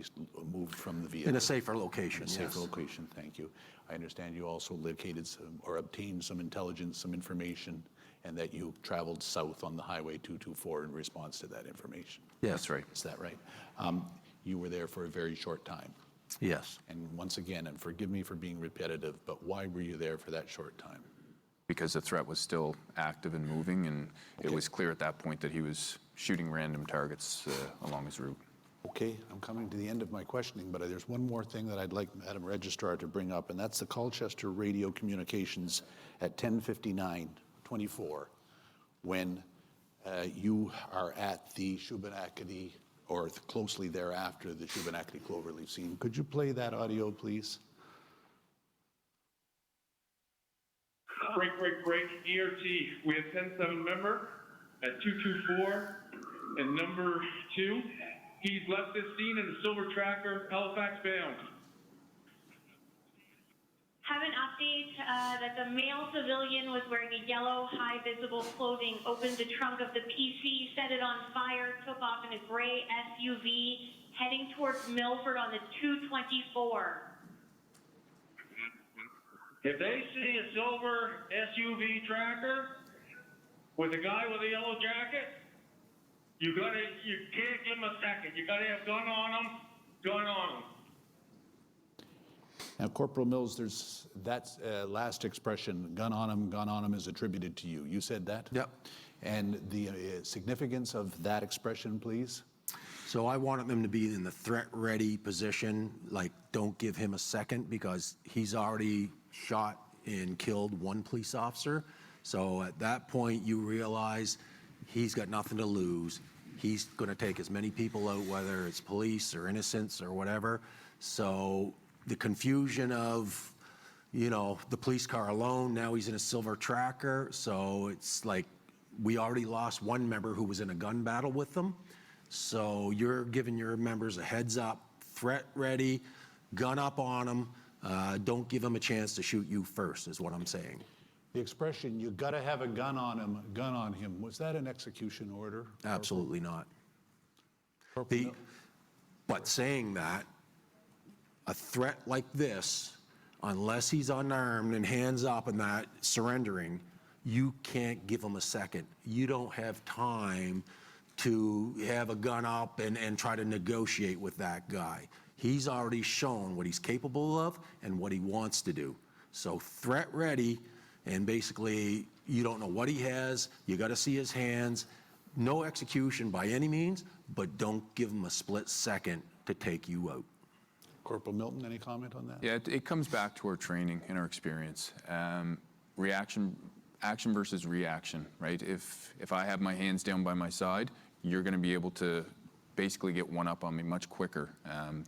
least moved from the vehicle. In a safer location, In a safer location, thank you. I understand you also located some, or obtained some intelligence, some information, and that you traveled south on the Highway 224 in response to that information. Yes. That's right. Is that right? You were there for a very short time. Yes. And once again, and forgive me for being repetitive, but why were you there for that short time? Because the threat was still active and moving, and it was clear at that point that he was shooting random targets along his route. Okay, I'm coming to the end of my questioning, but there's one more thing that I'd like Madam Registrar to bring up, and that's the Colchester radio communications at 10:59:24, when you are at the Shubenacadie, or closely thereafter, the Shubenacadie Cloverleaf scene. Could you play that audio, please? Break, ERT. We have 10-7 member at 224 and number 2. He's left this scene in the silver tracker, Halifax bound. Have an update that the male civilian was wearing a yellow, high visible clothing, opened the trunk of the PC, set it on fire, took off in a gray SUV, heading towards Milford on the 224. If they see a silver SUV tracker with a guy with a yellow jacket, you can't give him a second. You gotta have gun on him. Now, Corporal Mills, there's that last expression, gun on him is attributed to you. You said that? Yep. And the significance of that expression, please? So I wanted them to be in the threat-ready position, like don't give him a second, because he's already shot and killed one police officer. So at that point, you realize he's got nothing to lose. He's going to take as many people out, whether it's police or innocents or whatever. So the confusion of, the police car alone, now he's in a silver tracker. So it's like we already lost one member who was in a gun battle with them. So you're giving your members a heads up, threat ready, gun up on them. Don't give them a chance to shoot you first, is what I'm saying. The expression, you got to have a gun on him, was that an execution order? Absolutely not. Corporal? But saying that, a threat like this, unless he's unarmed and hands up and that surrendering, you can't give him a second. You don't have time to have a gun up and try to negotiate with that guy. He's already shown what he's capable of and what he wants to do. So threat ready, and basically you don't know what he has, you got to see his hands. No execution by any means, but don't give him a split second to take you out. Corporal Milton, any comment on that? Yeah, it comes back to our training and our experience. Action versus reaction, right? If I have my hands down by my side, you're going to be able to basically get one up on me much quicker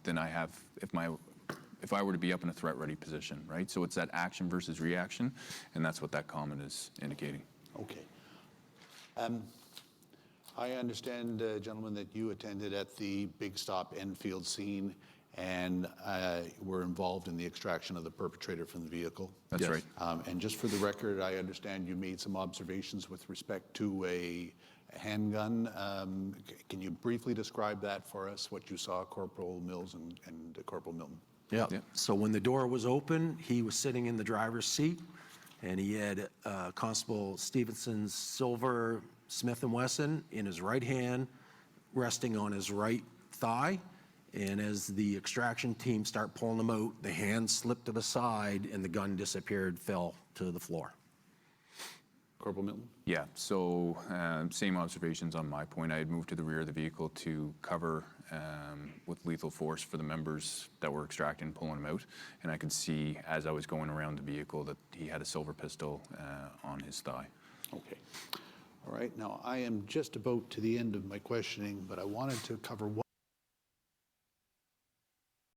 than I have if I were to be up in a threat-ready position, right? So it's that action versus reaction, and that's what that comment is indicating. Okay. I understand, gentlemen, that you attended at the Big Stop Enfield scene and were involved in the extraction of the perpetrator from the vehicle. That's right. And just for the record, I understand you made some observations with respect to a handgun. Can you briefly describe that for us, what you saw, Corporal Mills and Corporal Milton? Yeah. So when the door was open, he was sitting in the driver's seat, and he had Constable Stevenson's silver Smith & Wesson in his right hand, resting on his right thigh. And as the extraction team start pulling him out, the hand slipped to the side and the gun disappeared, fell to the floor. Corporal Milton? Yeah, so same observations on my point. I had moved to the rear of the vehicle to cover with lethal force for the members that were extracting and pulling him out. And I could see as I was going around the vehicle that he had a silver pistol on his thigh. Okay. All right. Now, I am just about to the end of my questioning, but I wanted to cover one